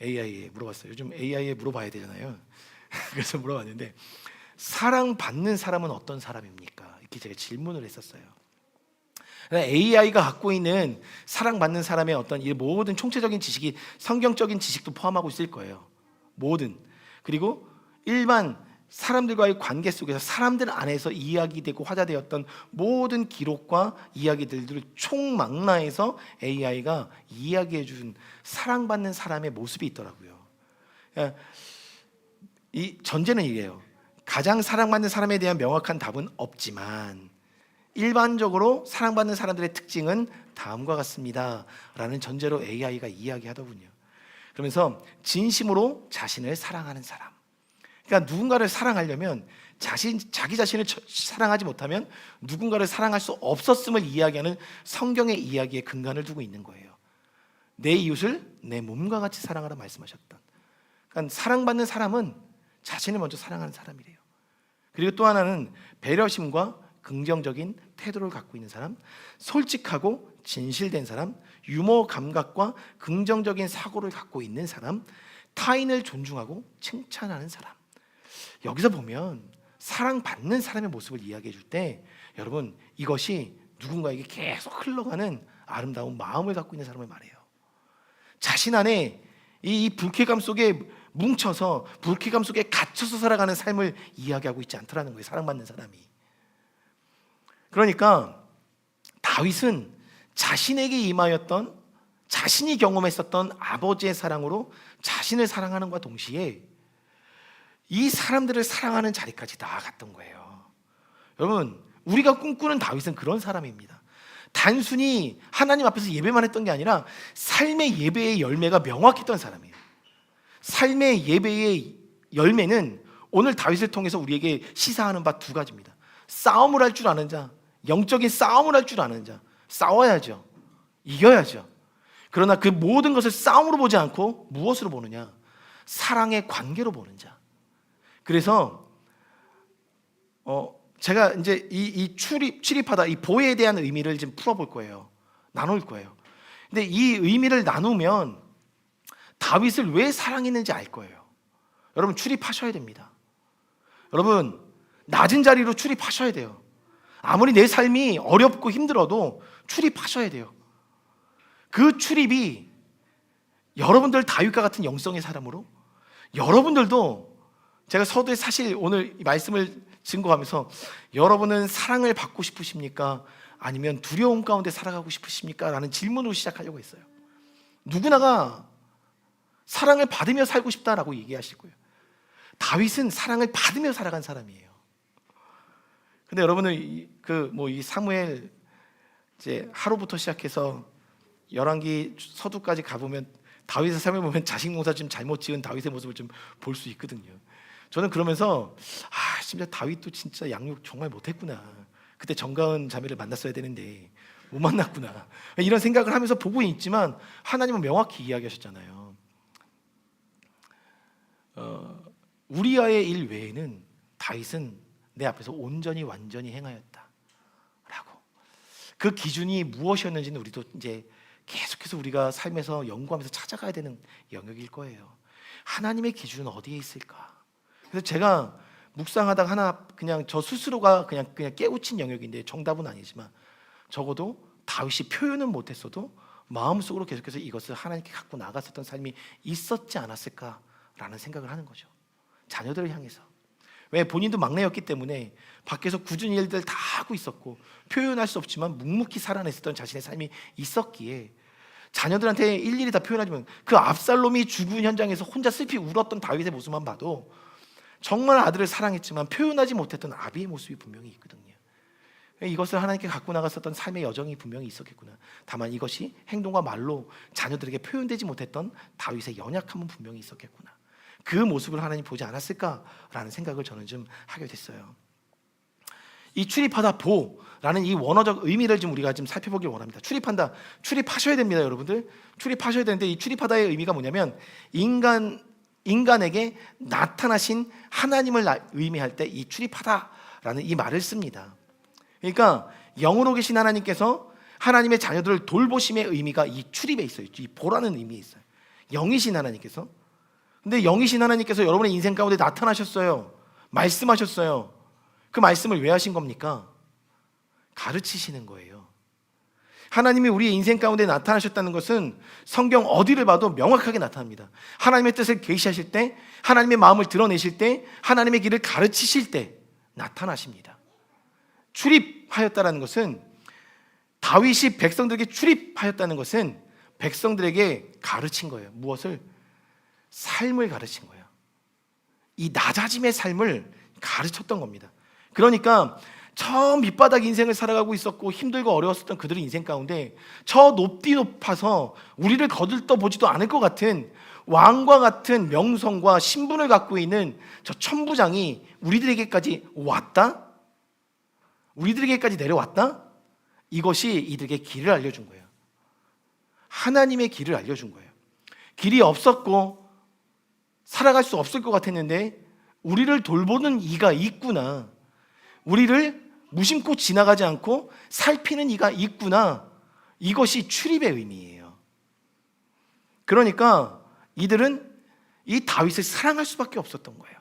AI에 물어봤어요. 요즘 AI에 물어봐야 되잖아요. 그래서 물어봤는데, 사랑받는 사람은 어떤 사람입니까? 이렇게 제가 질문을 했었어요. AI가 갖고 있는 사랑받는 사람의 어떤 이 모든 총체적인 지식이 성경적인 지식도 포함하고 있을 거예요. 모든. 그리고 일반 사람들과의 관계 속에서 사람들 안에서 이야기되고 화자되었던 모든 기록과 이야기들을 총망라해서 AI가 이야기해 준 사랑받는 사람의 모습이 있더라고요. 이 전제는 이래요. 가장 사랑받는 사람에 대한 명확한 답은 없지만 일반적으로 사랑받는 사람들의 특징은 다음과 같습니다 라는 전제로 AI가 이야기하더군요. 그러면서 진심으로 자신을 사랑하는 사람, 그러니까 누군가를 사랑하려면 자기 자신을 사랑하지 못하면 누군가를 사랑할 수 없었음을 이야기하는 성경의 이야기에 근간을 두고 있는 거예요. 내 이웃을 내 몸과 같이 사랑하라 말씀하셨던, 그러니까 사랑받는 사람은 자신을 먼저 사랑하는 사람이래요. 그리고 또 하나는 배려심과 긍정적인 태도를 갖고 있는 사람, 솔직하고 진실된 사람, 유머 감각과 긍정적인 사고를 갖고 있는 사람, 타인을 존중하고 칭찬하는 사람. 여기서 보면 사랑받는 사람의 모습을 이야기해 줄 때 여러분, 이것이 누군가에게 계속 흘러가는 아름다운 마음을 갖고 있는 사람을 말해요. 자신 안에 이 불쾌감 속에 뭉쳐서 불쾌감 속에 갇혀서 살아가는 삶을 이야기하고 있지 않더라는 거예요, 사랑받는 사람이. 그러니까 다윗은 자신에게 임하였던, 자신이 경험했었던 아버지의 사랑으로 자신을 사랑하는 것과 동시에 이 사람들을 사랑하는 자리까지 나아갔던 거예요. 여러분, 우리가 꿈꾸는 다윗은 그런 사람입니다. 단순히 하나님 앞에서 예배만 했던 게 아니라 삶의 예배의 열매가 명확했던 사람이에요. 삶의 예배의 열매는 오늘 다윗을 통해서 우리에게 시사하는 바 두 가지입니다. 싸움을 할 줄 아는 자, 영적인 싸움을 할 줄 아는 자. 싸워야죠. 이겨야죠. 그러나 그 모든 것을 싸움으로 보지 않고 무엇으로 보느냐? 사랑의 관계로 보는 자. 그래서 제가 이제 이 출입하다, 이 보혜에 대한 의미를 지금 풀어볼 거예요. 나눌 거예요. 근데 이 의미를 나누면 다윗을 왜 사랑했는지 알 거예요. 여러분, 출입하셔야 됩니다. 여러분, 낮은 자리로 출입하셔야 돼요. 아무리 내 삶이 어렵고 힘들어도 출입하셔야 돼요. 그 출입이 여러분들 다윗과 같은 영성의 사람으로, 여러분들도, 제가 서두에 사실 오늘 이 말씀을 증거하면서 여러분은 사랑을 받고 싶으십니까? 아니면 두려움 가운데 살아가고 싶으십니까? 라는 질문으로 시작하려고 했어요. 누구나가 사랑을 받으며 살고 싶다라고 얘기하실 거예요. 다윗은 사랑을 받으며 살아간 사람이에요. 근데 여러분은 이 사무엘 이제 하루부터 시작해서 열왕기 서두까지 가보면 다윗의 삶을 보면 자식 농사 좀 잘못 지은 다윗의 모습을 좀 볼 수 있거든요. 저는 그러면서 진짜 다윗도 진짜 양육 정말 못했구나. 그때 정가은 자매를 만났어야 되는데 못 만났구나. 이런 생각을 하면서 보고 있지만 하나님은 명확히 이야기하셨잖아요. 우리아의 일 외에는 다윗은 내 앞에서 온전히 완전히 행하였다 라고. 그 기준이 무엇이었는지는 우리도 이제 계속해서 우리가 삶에서 연구하면서 찾아가야 되는 영역일 거예요. 하나님의 기준은 어디에 있을까? 그래서 제가 묵상하다가 하나 그냥 저 스스로가 그냥 깨우친 영역인데, 정답은 아니지만 적어도 다윗이 표현은 못했어도 마음속으로 계속해서 이것을 하나님께 갖고 나갔었던 삶이 있었지 않았을까라는 생각을 하는 거죠. 자녀들을 향해서. 왜? 본인도 막내였기 때문에 밖에서 굳은 일들 다 하고 있었고 표현할 수 없지만 묵묵히 살아냈었던 자신의 삶이 있었기에 자녀들한테 일일이 다 표현하지만 그 압살롬이 죽은 현장에서 혼자 슬피 울었던 다윗의 모습만 봐도 정말 아들을 사랑했지만 표현하지 못했던 아비의 모습이 분명히 있거든요. 이것을 하나님께 갖고 나갔었던 삶의 여정이 분명히 있었겠구나. 다만 이것이 행동과 말로 자녀들에게 표현되지 못했던 다윗의 연약함은 분명히 있었겠구나. 그 모습을 하나님 보지 않았을까라는 생각을 저는 좀 하게 됐어요. 이 출입하다 보라는 이 원어적 의미를 좀 우리가 좀 살펴보길 원합니다. 출입한다, 출입하셔야 됩니다, 여러분들. 출입하셔야 되는데 이 출입하다의 의미가 뭐냐면 인간에게 나타나신 하나님을 의미할 때 이 출입하다라는 이 말을 씁니다. 그러니까 영으로 계신 하나님께서 하나님의 자녀들을 돌보심의 의미가 이 출입에 있어요. 이 보라는 의미에 있어요. 영이신 하나님께서. 근데 영이신 하나님께서 여러분의 인생 가운데 나타나셨어요. 말씀하셨어요. 그 말씀을 왜 하신 겁니까? 가르치시는 거예요. 하나님이 우리의 인생 가운데 나타나셨다는 것은 성경 어디를 봐도 명확하게 나타납니다. 하나님의 뜻을 계시하실 때, 하나님의 마음을 드러내실 때, 하나님의 길을 가르치실 때 나타나십니다. 출입하였다는 것은, 다윗이 백성들에게 출입하였다는 것은 백성들에게 가르친 거예요. 무엇을? 삶을 가르친 거예요. 이 낮아짐의 삶을 가르쳤던 겁니다. 그러니까 저 밑바닥 인생을 살아가고 있었고 힘들고 어려웠었던 그들의 인생 가운데 저 높디 높아서 우리를 거들떠보지도 않을 것 같은 왕과 같은 명성과 신분을 갖고 있는 저 천부장이 우리들에게까지 왔다? 우리들에게까지 내려왔다? 이것이 이들에게 길을 알려준 거예요. 하나님의 길을 알려준 거예요. 길이 없었고 살아갈 수 없을 것 같았는데 우리를 돌보는 이가 있구나, 우리를 무심코 지나가지 않고 살피는 이가 있구나, 이것이 출입의 의미예요. 그러니까 이들은 이 다윗을 사랑할 수밖에 없었던 거예요.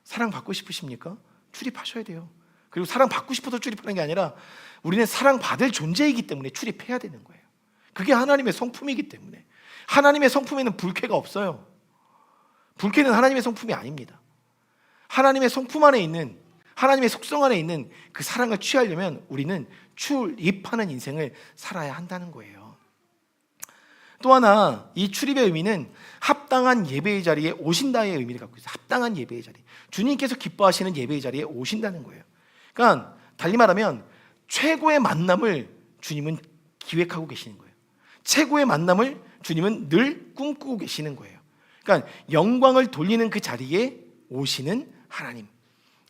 사랑받고 싶으십니까? 출입하셔야 돼요. 그리고 사랑받고 싶어서 출입하는 게 아니라 우리는 사랑받을 존재이기 때문에 출입해야 되는 거예요. 그게 하나님의 성품이기 때문에. 하나님의 성품에는 불쾌가 없어요. 불쾌는 하나님의 성품이 아닙니다. 하나님의 성품 안에 있는, 하나님의 속성 안에 있는 그 사랑을 취하려면 우리는 출입하는 인생을 살아야 한다는 거예요. 또 하나, 이 출입의 의미는 합당한 예배의 자리에 오신다의 의미를 갖고 있어요. 합당한 예배의 자리, 주님께서 기뻐하시는 예배의 자리에 오신다는 거예요. 그러니까 달리 말하면 최고의 만남을 주님은 기획하고 계시는 거예요. 최고의 만남을 주님은 늘 꿈꾸고 계시는 거예요. 그러니까 영광을 돌리는 그 자리에 오시는 하나님.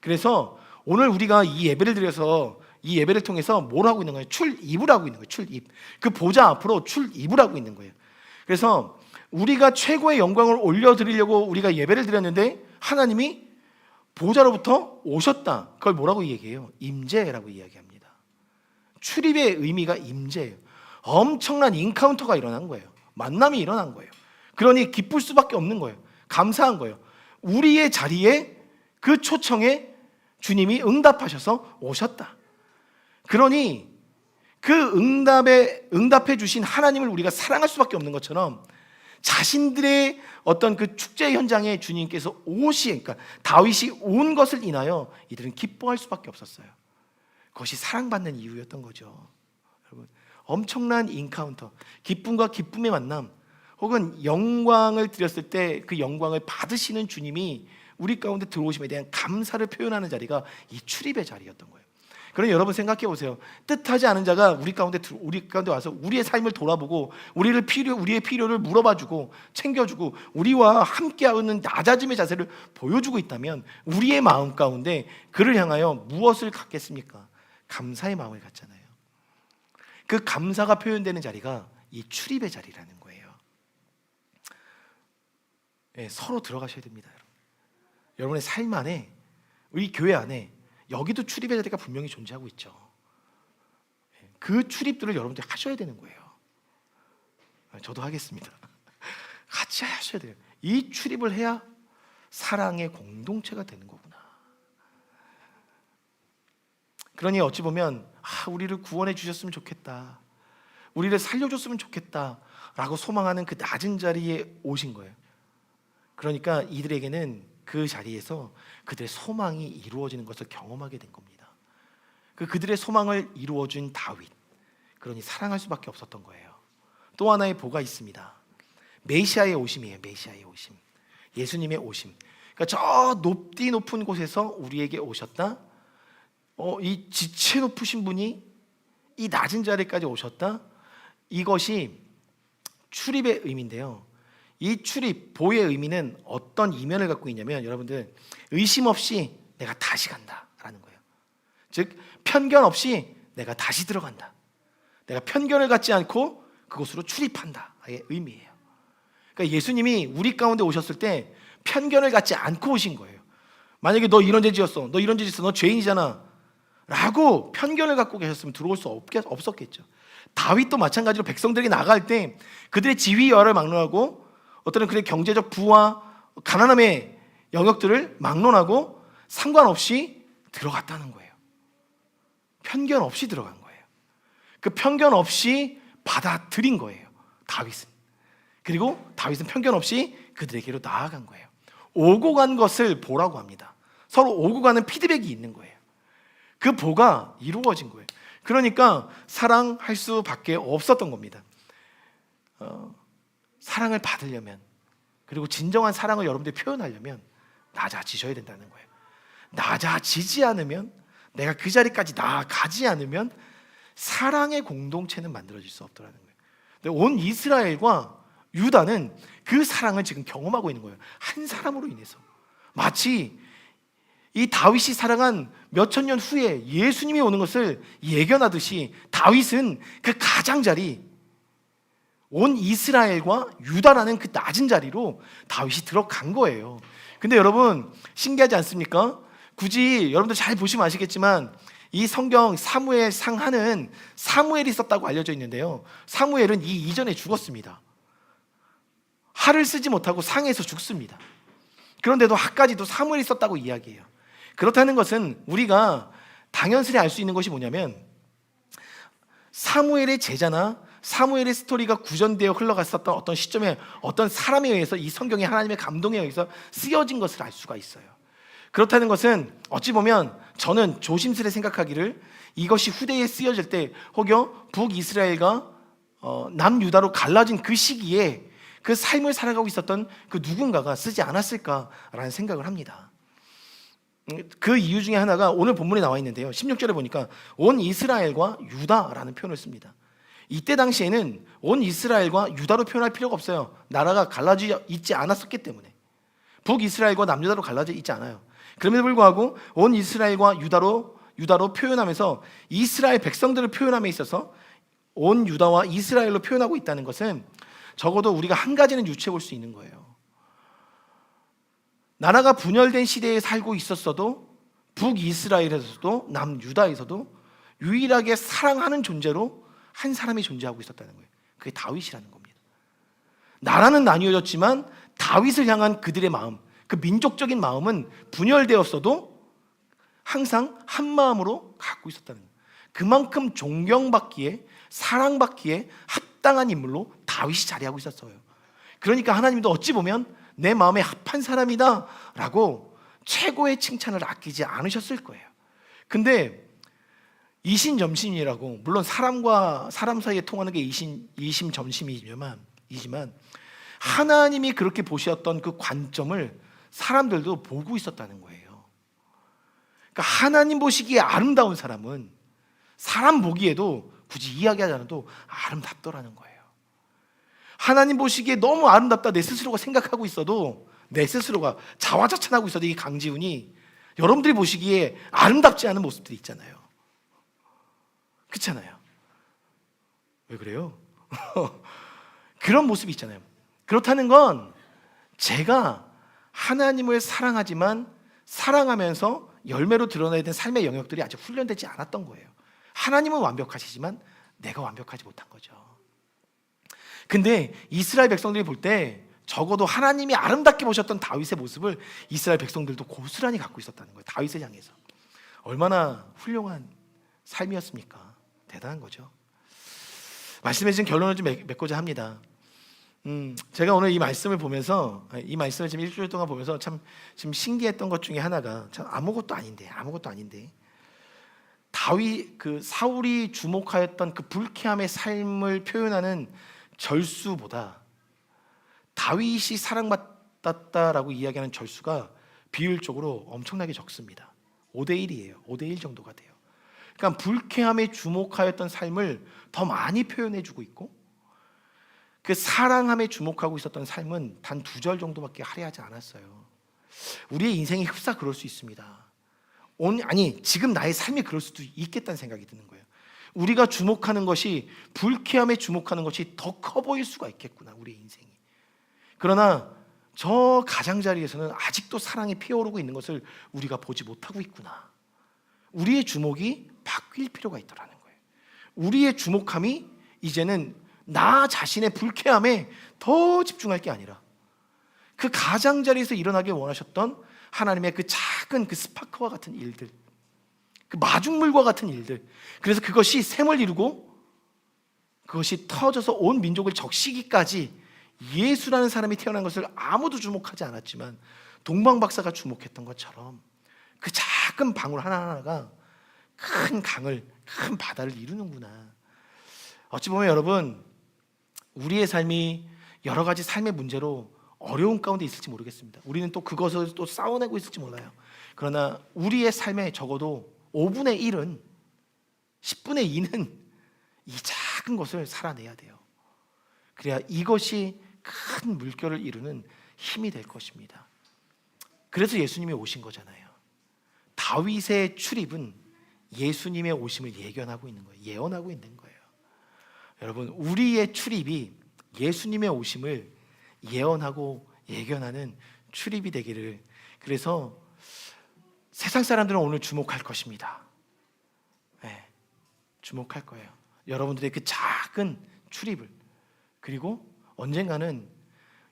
그래서 오늘 우리가 이 예배를 드려서 이 예배를 통해서 뭘 하고 있는 거예요? 출입을 하고 있는 거예요. 출입. 그 보좌 앞으로 출입을 하고 있는 거예요. 그래서 우리가 최고의 영광을 올려드리려고 우리가 예배를 드렸는데 하나님이 보좌로부터 오셨다. 그걸 뭐라고 얘기해요? 임재라고 이야기합니다. 출입의 의미가 임재예요. 엄청난 인카운터가 일어난 거예요. 만남이 일어난 거예요. 그러니 기쁠 수밖에 없는 거예요. 감사한 거예요. 우리의 자리에 그 초청에 주님이 응답하셔서 오셨다. 그러니 그 응답해 주신 하나님을 우리가 사랑할 수밖에 없는 것처럼 자신들의 어떤 그 축제 현장에 주님께서 그러니까 다윗이 온 것을 인하여 이들은 기뻐할 수밖에 없었어요. 그것이 사랑받는 이유였던 거죠. 여러분, 엄청난 인카운터, 기쁨과 기쁨의 만남, 혹은 영광을 드렸을 때 그 영광을 받으시는 주님이 우리 가운데 들어오심에 대한 감사를 표현하는 자리가 이 출입의 자리였던 거예요. 그러니 여러분 생각해 보세요. 뜻하지 않은 자가 우리 가운데 와서 우리의 삶을 돌아보고 우리의 필요를 물어봐주고 챙겨주고 우리와 함께하는 낮아짐의 자세를 보여주고 있다면 우리의 마음 가운데 그를 향하여 무엇을 갖겠습니까? 감사의 마음을 갖잖아요. 그 감사가 표현되는 자리가 이 출입의 자리라는 거예요. 네, 서로 들어가셔야 됩니다. 여러분의 삶 안에, 우리 교회 안에 여기도 출입의 자리가 분명히 존재하고 있죠. 그 출입들을 여러분들이 하셔야 되는 거예요. 저도 하겠습니다. 같이 하셔야 돼요. 이 출입을 해야 사랑의 공동체가 되는 거구나. 그러니 어찌 보면 우리를 구원해 주셨으면 좋겠다, 우리를 살려줬으면 좋겠다 라고 소망하는 그 낮은 자리에 오신 거예요. 그러니까 이들에게는 그 자리에서 그들의 소망이 이루어지는 것을 경험하게 된 겁니다. 그들의 소망을 이루어준 다윗, 그러니 사랑할 수밖에 없었던 거예요. 또 하나의 보가 있습니다. 메시아의 오심이에요. 메시아의 오심, 예수님의 오심. 그러니까 저 높디 높은 곳에서 우리에게 오셨다. 이 지체 높으신 분이 이 낮은 자리까지 오셨다. 이것이 출입의 의미인데요. 이 출입, 보의 의미는 어떤 이면을 갖고 있냐면 여러분들, 의심 없이 내가 다시 간다라는 거예요. 즉 편견 없이 내가 다시 들어간다. 내가 편견을 갖지 않고 그곳으로 출입한다의 의미예요. 그러니까 예수님이 우리 가운데 오셨을 때 편견을 갖지 않고 오신 거예요. 만약에 너 이런 죄 지었어, 너 이런 죄 지었어, 너 죄인이잖아 라고 편견을 갖고 계셨으면 들어올 수 없었겠죠. 다윗도 마찬가지로 백성들에게 나갈 때 그들의 지위열을 막론하고 어떤 그들의 경제적 부와 가난함의 영역들을 막론하고 상관없이 들어갔다는 거예요. 편견 없이 들어간 거예요. 그 편견 없이 받아들인 거예요, 다윗은. 그리고 다윗은 편견 없이 그들에게로 나아간 거예요. 오고 간 것을 보라고 합니다. 서로 오고 가는 피드백이 있는 거예요. 그 보가 이루어진 거예요. 그러니까 사랑할 수밖에 없었던 겁니다. 사랑을 받으려면, 그리고 진정한 사랑을 여러분들이 표현하려면 낮아지셔야 된다는 거예요. 낮아지지 않으면, 내가 그 자리까지 나아가지 않으면 사랑의 공동체는 만들어질 수 없더라는 거예요. 근데 온 이스라엘과 유다는 그 사랑을 지금 경험하고 있는 거예요. 한 사람으로 인해서. 마치 이 다윗이 살아간 몇천 년 후에 예수님이 오는 것을 예견하듯이 다윗은 그 가장자리, 온 이스라엘과 유다라는 그 낮은 자리로 다윗이 들어간 거예요. 근데 여러분 신기하지 않습니까? 굳이 여러분들 잘 보시면 아시겠지만 이 성경 사무엘상 하는 사무엘이 썼다고 알려져 있는데요, 사무엘은 이 이전에 죽었습니다. 하를 쓰지 못하고 상에서 죽습니다. 그런데도 하까지도 사무엘이 썼다고 이야기해요. 그렇다는 것은 우리가 당연스레 알 수 있는 것이 뭐냐면, 사무엘의 제자나 사무엘의 스토리가 구전되어 흘러갔었던 어떤 시점에 어떤 사람에 의해서 이 성경이 하나님의 감동에 의해서 쓰여진 것을 알 수가 있어요. 그렇다는 것은 어찌 보면 저는 조심스레 생각하기를, 이것이 후대에 쓰여질 때 혹여 북이스라엘과 남유다로 갈라진 그 시기에 그 삶을 살아가고 있었던 그 누군가가 쓰지 않았을까라는 생각을 합니다. 그 이유 중에 하나가 오늘 본문에 나와 있는데요, 16절에 보니까 온 이스라엘과 유다라는 표현을 씁니다. 이때 당시에는 온 이스라엘과 유다로 표현할 필요가 없어요. 나라가 갈라져 있지 않았었기 때문에. 북이스라엘과 남유다로 갈라져 있지 않아요. 그럼에도 불구하고 온 이스라엘과 유다로 표현하면서 이스라엘 백성들을 표현함에 있어서 온 유다와 이스라엘로 표현하고 있다는 것은 적어도 우리가 한 가지는 유추해 볼 수 있는 거예요. 나라가 분열된 시대에 살고 있었어도 북이스라엘에서도 남유다에서도 유일하게 사랑하는 존재로 한 사람이 존재하고 있었다는 거예요. 그게 다윗이라는 겁니다. 나라는 나뉘어졌지만 다윗을 향한 그들의 마음, 그 민족적인 마음은 분열되었어도 항상 한 마음으로 갖고 있었다는 거예요. 그만큼 존경받기에, 사랑받기에 합당한 인물로 다윗이 자리하고 있었어요. 그러니까 하나님도 어찌 보면 내 마음에 합한 사람이다 라고 최고의 칭찬을 아끼지 않으셨을 거예요. 근데 이신점심이라고, 물론 사람과 사람 사이에 통하는 게 이심점심이지만 하나님이 그렇게 보셨던 그 관점을 사람들도 보고 있었다는 거예요. 그러니까 하나님 보시기에 아름다운 사람은 사람 보기에도 굳이 이야기하지 않아도 아름답더라는 거예요. 하나님 보시기에 너무 아름답다 내 스스로가 생각하고 있어도, 내 스스로가 자화자찬하고 있어도 이 강지훈이 여러분들이 보시기에 아름답지 않은 모습들이 있잖아요. 그렇잖아요. 왜 그래요? 그런 모습이 있잖아요. 그렇다는 건 제가 하나님을 사랑하지만 사랑하면서 열매로 드러나야 되는 삶의 영역들이 아직 훈련되지 않았던 거예요. 하나님은 완벽하시지만 내가 완벽하지 못한 거죠. 근데 이스라엘 백성들이 볼 때 적어도 하나님이 아름답게 보셨던 다윗의 모습을 이스라엘 백성들도 고스란히 갖고 있었다는 거예요. 다윗을 향해서. 얼마나 훌륭한 삶이었습니까? 대단한 거죠. 말씀해 주신 결론을 좀 맺고자 합니다. 제가 오늘 이 말씀을 보면서, 이 말씀을 지금 일주일 동안 보면서 참 지금 신기했던 것 중에 하나가, 참 아무것도 아닌데 사울이 주목하였던 그 불쾌함의 삶을 표현하는 절수보다 다윗이 사랑받았다라고 이야기하는 절수가 비율적으로 엄청나게 적습니다. 5대1이에요. 5대1 정도가 돼요. 그러니까 불쾌함에 주목하였던 삶을 더 많이 표현해주고 있고, 그 사랑함에 주목하고 있었던 삶은 단 2절 정도밖에 할애하지 않았어요. 우리의 인생이 흡사 그럴 수 있습니다. 지금 나의 삶이 그럴 수도 있겠다는 생각이 드는 거예요. 우리가 주목하는 것이, 불쾌함에 주목하는 것이 더 커 보일 수가 있겠구나, 우리의 인생이. 그러나 저 가장자리에서는 아직도 사랑이 피어오르고 있는 것을 우리가 보지 못하고 있구나. 우리의 주목이 바뀔 필요가 있더라는 거예요. 우리의 주목함이 이제는 나 자신의 불쾌함에 더 집중할 게 아니라 그 가장자리에서 일어나길 원하셨던 하나님의 그 작은 그 스파크와 같은 일들, 그 마중물과 같은 일들, 그래서 그것이 샘을 이루고 그것이 터져서 온 민족을 적시기까지 예수라는 사람이 태어난 것을 아무도 주목하지 않았지만 동방박사가 주목했던 것처럼 그 작은 방울 하나하나가 큰 강을, 큰 바다를 이루는구나. 어찌 보면 여러분, 우리의 삶이 여러 가지 삶의 문제로 어려운 가운데 있을지 모르겠습니다. 우리는 또 그것을 또 싸워내고 있을지 몰라요. 그러나 우리의 삶에 적어도 5분의 1은 10분의 2는 이 작은 것을 살아내야 돼요. 그래야 이것이 큰 물결을 이루는 힘이 될 것입니다. 그래서 예수님이 오신 거잖아요. 다윗의 출입은 예수님의 오심을 예견하고 있는 거예요. 예언하고 있는 거예요. 여러분, 우리의 출입이 예수님의 오심을 예언하고 예견하는 출입이 되기를. 그래서 세상 사람들은 오늘 주목할 것입니다. 네, 주목할 거예요. 여러분들의 그 작은 출입을. 그리고 언젠가는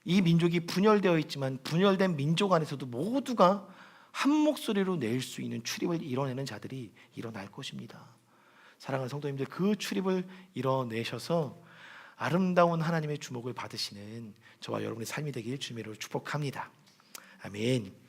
이 민족이 분열되어 있지만 분열된 민족 안에서도 모두가 한 목소리로 낼 수 있는 출입을 이뤄내는 자들이 일어날 것입니다. 사랑하는 성도님들, 그 출입을 이뤄내셔서 아름다운 하나님의 주목을 받으시는 저와 여러분의 삶이 되길 주님으로 축복합니다. 아멘.